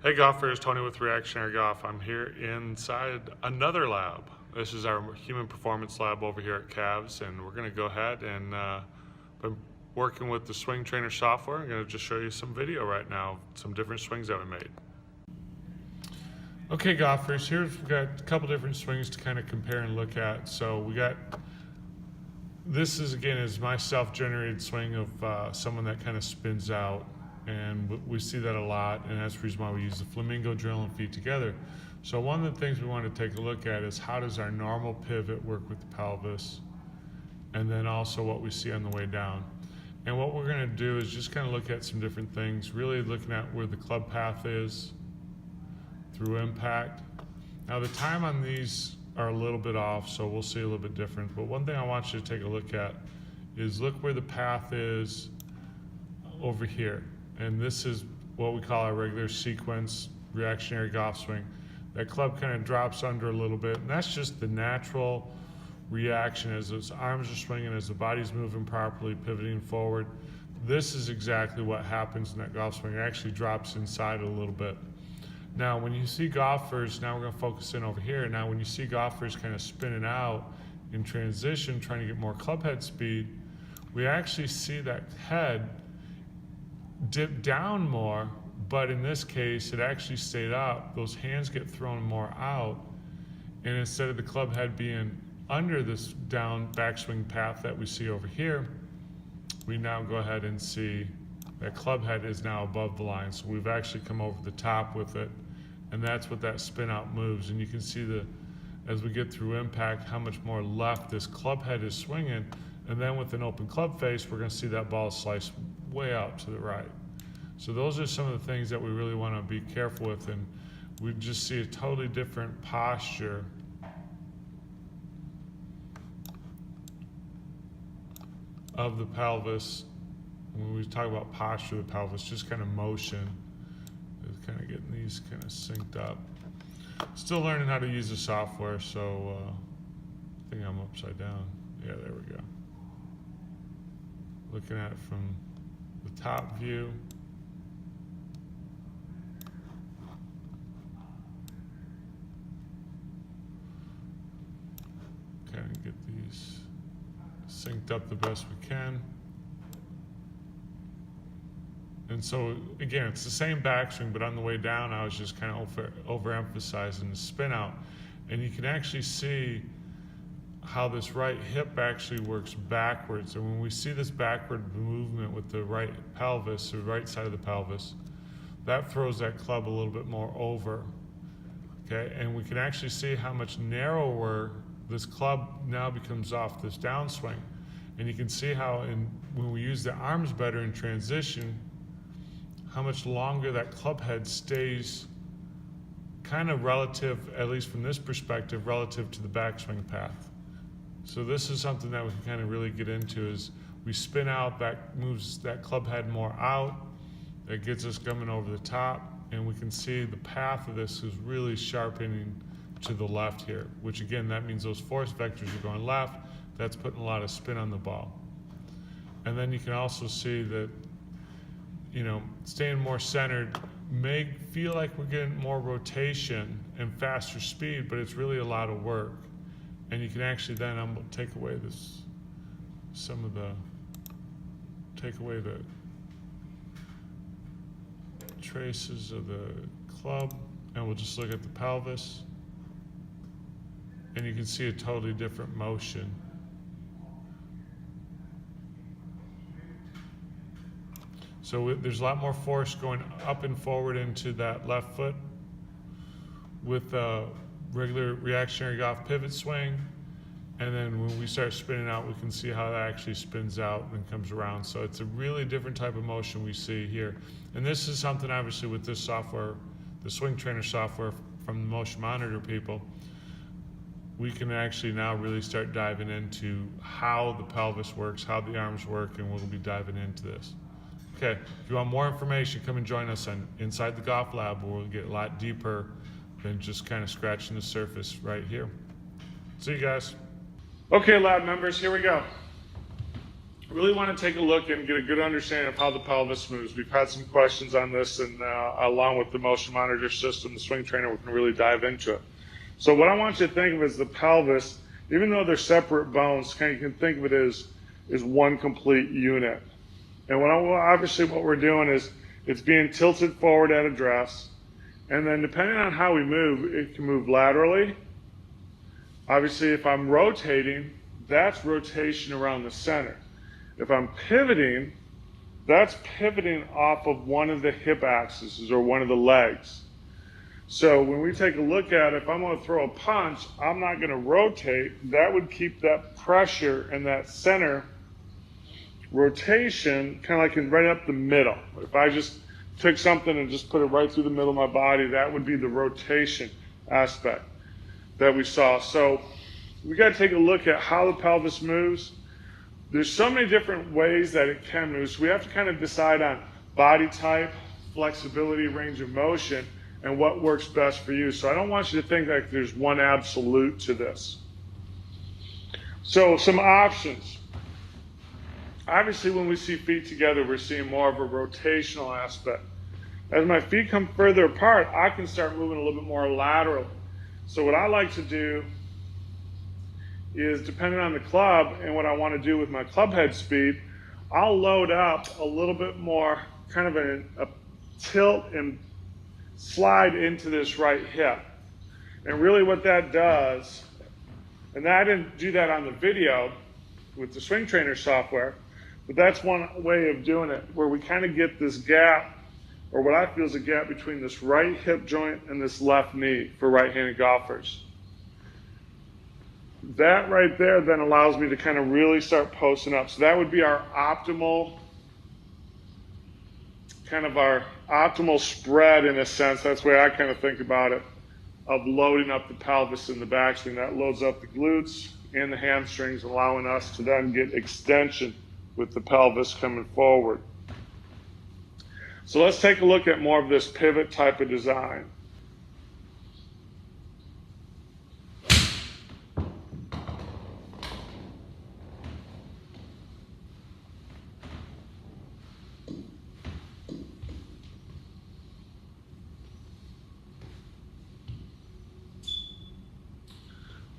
Hey golfers, Tony with Reactionary Golf. I'm here inside another lab. This is our human performance lab over here at Cavs, and we're going to go ahead and been working with the swing trainer software. I'm going to just show you some video right now, some different swings that we made. Okay golfers, we've got a couple different swings to kind of compare and look at. So we got, this is my self-generated swing of someone that kind of spins out. And we see that a lot, and that's the reason why we use the flamingo drill and feet together. So one of the things we want to take a look at is how does our normal pivot work with the pelvis, and then also what we see on the way down. And what we're going to do is just kind of look at some different things, really looking at where the club path is through impact. Now the time on these are a little bit off, so we'll see a little bit different. But one thing I want you to take a look at is look where the path is over here. And this is what we call our regular sequence reactionary golf swing. That club kind of drops under a little bit, and that's just the natural reaction as those arms are swinging, as the body's moving properly, pivoting forward. This is exactly what happens in that golf swing. It actually drops inside a little bit. Now, when you see golfers, now we're going to focus in over here. Now, when you see golfers kind of spinning out in transition, trying to get more club head speed, we actually see that head dip down more, but in this case it actually stayed up. Those hands get thrown more out, and instead of the club head being under this down backswing path that we see over here, we now go ahead and see that club head is now above the line. So we've actually come over the top with it, and that's what that spin out moves. And you can see as we get through impact how much more left this club head is swinging. And then with an open club face, we're going to see that ball slice way out to the right. So those are some of the things that we really want to be careful with, and we just see a totally different posture of the pelvis. When we talk about posture of the pelvis, just kind of motion, is kind of getting these kind of synced up. Still learning how to use the software, so I think I'm upside down. Yeah, there we go. Looking at it from the top view. Kind of get these synced up the best we can. And so again, it's the same backswing, but on the way down, I was just kind of overemphasizing the spin out. And you can actually see how this right hip actually works backwards. And when we see this backward movement with the right pelvis, the right side of the pelvis, that throws that club a little bit more over. Okay, and we can actually see how much narrower this club now becomes off this downswing. And you can see how when we use the arms better in transition, how much longer that club head stays kind of relative, at least from this perspective, relative to the backswing path. So this is something that we can kind of really get into, is we spin out, that moves that club head more out, that gets us coming over the top, and we can see the path of this is really sharpening to the left here, which again, that means those force vectors are going left. That's putting a lot of spin on the ball. And then you can also see that, staying more centered may feel like we're getting more rotation and faster speed, but it's really a lot of work. And you can actually then, I'm going to take away the traces of the club, and we'll just look at the pelvis. And you can see a totally different motion. So there's a lot more force going up and forward into that left foot with a regular reactionary golf pivot swing. And then when we start spinning out, we can see how that actually spins out and comes around. So it's a really different type of motion we see here. And this is something obviously with this software, the swing trainer software from the motion monitor people, we can actually now really start diving into how the pelvis works, how the arms work, and we'll be diving into this. Okay, if you want more information, come and join us on Inside the Golf Lab, where we'll get a lot deeper than just kind of scratching the surface right here. See you guys. Okay, lab members, here we go. really want to take a look and get a good understanding of how the pelvis moves. We've had some questions on this, and along with the motion monitor system, the swing trainer, we can really dive into it. So what I want you to think of as the pelvis, even though they're separate bones, you can think of it as one complete unit. And obviously what we're doing is it's being tilted forward at address, and then depending on how we move, it can move laterally. Obviously, if I'm rotating, that's rotation around the center. If I'm pivoting, that's pivoting off of one of the hip axes or one of the legs. So when we take a look at it, if I'm going to throw a punch, I'm not going to rotate. That would keep that pressure and that center rotation kind of like right up the middle. If I just took something and just put it right through the middle of my body, that would be the rotation aspect that we saw. So we got to take a look at how the pelvis moves. There's so many different ways that it can move, so we have to kind of decide on body type, flexibility, range of motion, and what works best for you. So I don't want you to think like there's one absolute to this. So some options. Obviously, when we see feet together, we're seeing more of a rotational aspect. As my feet come further apart, I can start moving a little bit more laterally. So what I like to do is, depending on the club and what I want to do with my club head speed, I'll load up a little bit more, kind of a tilt and slide into this right hip. And really what that does, and I didn't do that on the video with the swing trainer software, but that's one way of doing it, where we kind of get this gap, or what I feel is a gap between this right hip joint and this left knee for right-handed golfers. That right there then allows me to kind of really start posting up. So that would be our optimal, spread in a sense. That's the way I kind of think about it, of loading up the pelvis in the backswing. That loads up the glutes and the hamstrings, allowing us to then get extension with the pelvis coming forward. So let's take a look at more of this pivot type of design.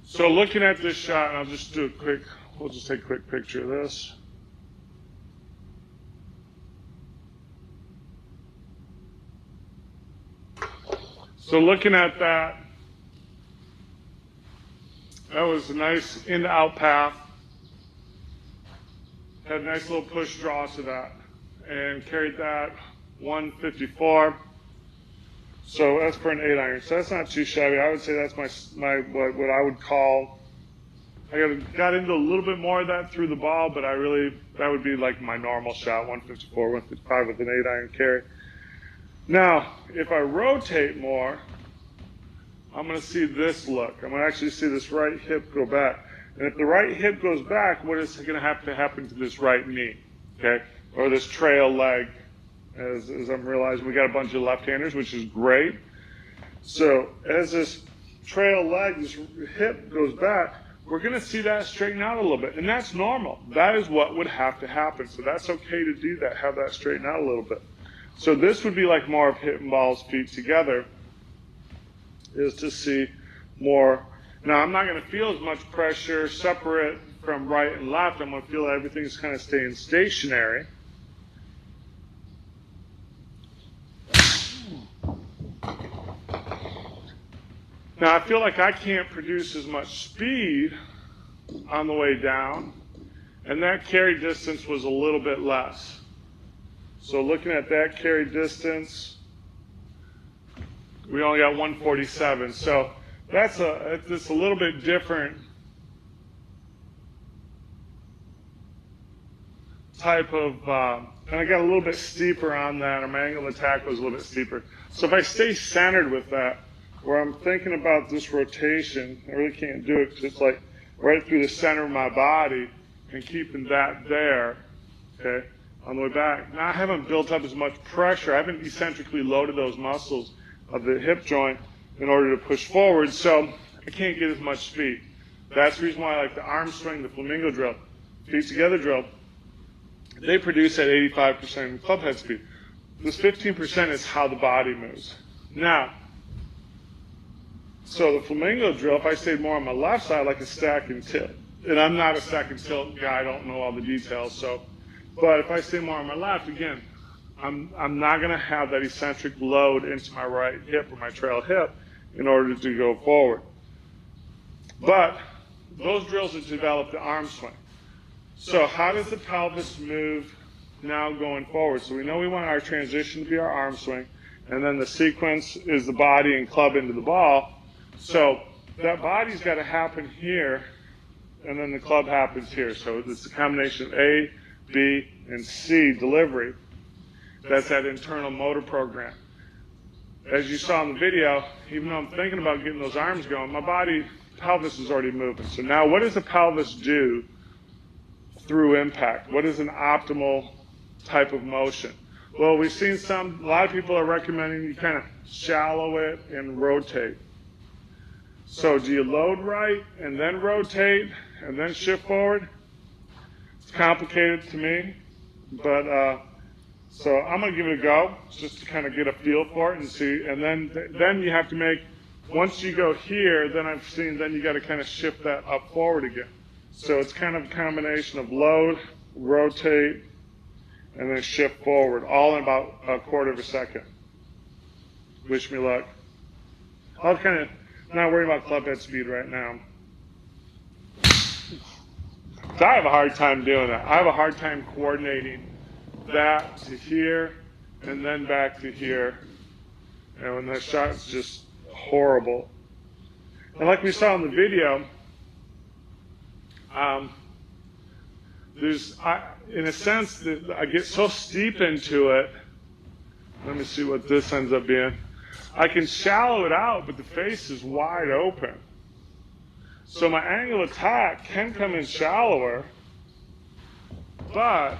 So looking at this shot, and I'll just do we'll just take a quick picture of this. So looking at that, that was a nice in to out path. Had a nice little push draw to that, and carried that 154. So that's for an 8-iron. So that's not too shabby. I would say that's my what I would call. I got into a little bit more of that through the ball, but that would be like my normal shot, 154, 155 with an 8-iron carry. Now, if I rotate more, I'm going to see this look. I'm going to actually see this right hip go back. And if the right hip goes back, what is going to have to happen to this right knee? Okay, or this trail leg? As I'm realizing, we got a bunch of left-handers, which is great. So as this trail leg, this hip goes back, we're going to see that straighten out a little bit. And that's normal. That is what would have to happen. So that's okay to do that, have that straighten out a little bit. So this would be like more of hitting balls, feet together, is to see more. Now, I'm not going to feel as much pressure separate from right and left. I'm going to feel everything's kind of staying stationary. Now, I feel like I can't produce as much speed on the way down, and that carry distance was a little bit less. So looking at that carry distance, we only got 147. So it's a little bit different type of, and I got a little bit steeper on that, or my angle of attack was a little bit steeper. So if I stay centered with that, where I'm thinking about this rotation, I really can't do it because it's like right through the center of my body and keeping that there, okay, on the way back. Now I haven't built up as much pressure. I haven't eccentrically loaded those muscles of the hip joint in order to push forward, so I can't get as much speed. That's the reason why I like the arm swing, the flamingo drill, feet together drill. they produce at 85% club head speed. This 15% is how the body moves. Now, so the flamingo drill, if I stayed more on my left side, like a stack and tilt, and I'm not a stack and tilt guy, I don't know all the details, so, but if I stay more on my left, again, I'm not going to have that eccentric load into my right hip or my trail hip in order to go forward. But those drills have developed the arm swing. So how does the pelvis move now going forward? So we know we want our transition to be our arm swing, and then the sequence is the body and club into the ball. So that body's got to happen here, and then the club happens here. So it's a combination of A, B, and C delivery. That's that internal motor program. As you saw in the video, even though I'm thinking about getting those arms going, my body, pelvis is already moving. So now what does the pelvis do through impact? What is an optimal type of motion? Well, we've seen a lot of people are recommending you kind of shallow it and rotate. So do you load right and then rotate and then shift forward? It's complicated to me, but so I'm going to give it a go just to kind of get a feel for it and see. And then you have to make, once you go here, then I've seen, then you got to kind of shift that up forward again. So it's kind of a combination of load, rotate, and then shift forward, all in about a quarter of a second. Wish me luck. I'll kind of not worry about club head speed right now. So I have a hard time doing that. I have a hard time coordinating that to here and then back to here. And when that shot's just horrible. And like we saw in the video, in a sense, that I get so steep into it. Let me see what this ends up being. I can shallow it out, but the face is wide open. So my angle attack can come in shallower, but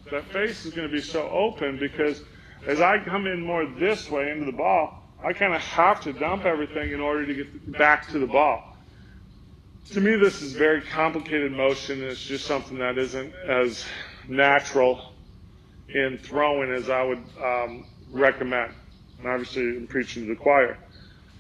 that face is going to be so open because as I come in more this way into the ball, I kind of have to dump everything in order to get back to the ball. To me, this is very complicated motion. It's just something that isn't as natural in throwing as I would recommend. And obviously, I'm preaching to the choir.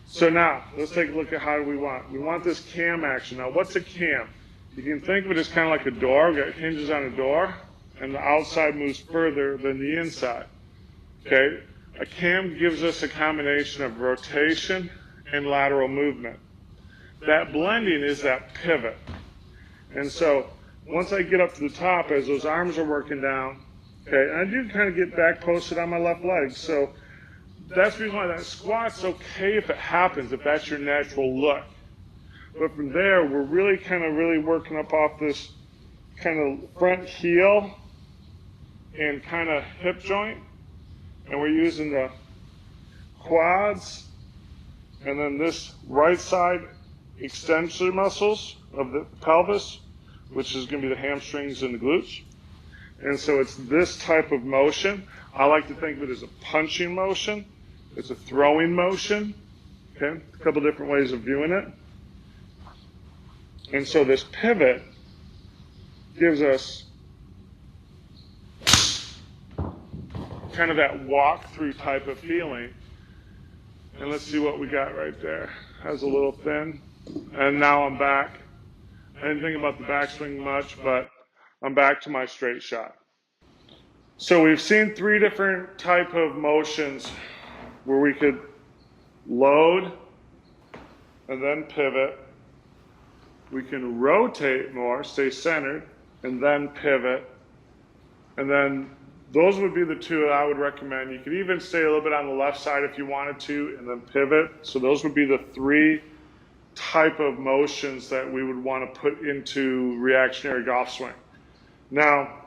So now, let's take a look at how do we want. We want this cam action. Now, what's a cam? You can think of it as kind of like a door. We've got hinges on a door, and the outside moves further than the inside. Okay? A cam gives us a combination of rotation and lateral movement. That blending is that pivot. And so once I get up to the top, as those arms are working down, okay, and I do kind of get back posted on my left leg. So that's the reason why that squat's okay if it happens, if that's your natural look. But from there, we're really working up off this kind of front heel and kind of hip joint. And we're using the quads and then this right side extension muscles of the pelvis, which is going to be the hamstrings and the glutes. And so it's this type of motion. I like to think of it as a punching motion. It's a throwing motion. Okay, a couple different ways of viewing it. And so this pivot gives us kind of that walk-through type of feeling. And let's see what we got right there. Has a little thin. And now I'm back. I didn't think about the backswing much, but I'm back to my straight shot. So we've seen three different type of motions where we could load and then pivot. We can rotate more, stay centered, and then pivot. And then those would be the two that I would recommend. You could even stay a little bit on the left side if you wanted to, and then pivot. So those would be the three type of motions that we would want to put into reactionary golf swing. Now,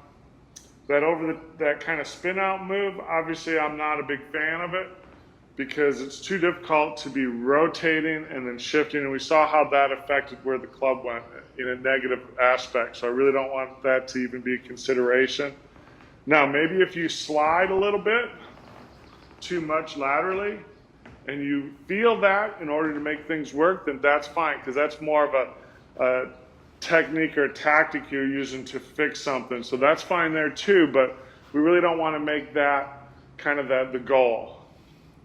that kind of spin out move, obviously I'm not a big fan of it because it's too difficult to be rotating and then shifting, and we saw how that affected where the club went in a negative aspect. So I really don't want that to even be a consideration. Now, maybe if you slide a little bit too much laterally and you feel that in order to make things work, then that's fine, because that's more of a technique or a tactic you're using to fix something. So that's fine there too, but we really don't want to make that kind of the goal.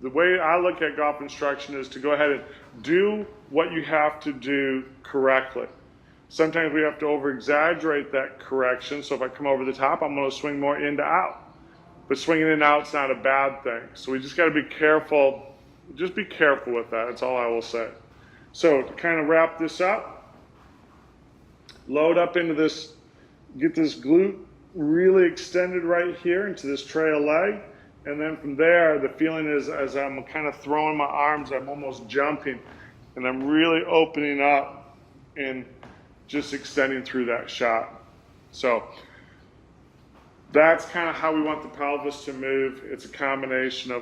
The way I look at golf instruction is to go ahead and do what you have to do correctly. Sometimes we have to over-exaggerate that correction. So if I come over the top, I'm going to swing more in to out. But swinging in and out is not a bad thing. So we just got to be careful. Just be careful with that. That's all I will say. So to kind of wrap this up, load up into this, get this glute really extended right here into this trail leg. And then from there, the feeling is as I'm kind of throwing my arms, I'm almost jumping. And I'm really opening up and just extending through that shot. So that's kind of how we want the pelvis to move. It's a combination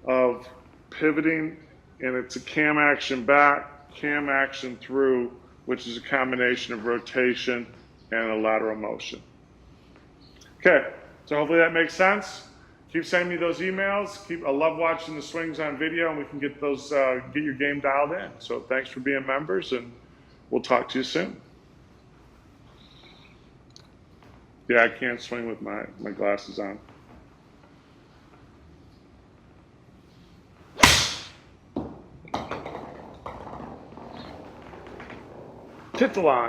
of pivoting, and it's a cam action back, cam action through, which is a combination of rotation and a lateral motion. Okay, so hopefully that makes sense. Keep sending me those emails. I love watching the swings on video, and we can get those, get your game dialed in. So thanks for being members, and we'll talk to you soon. Yeah, I can't swing with my glasses on. Hit the line.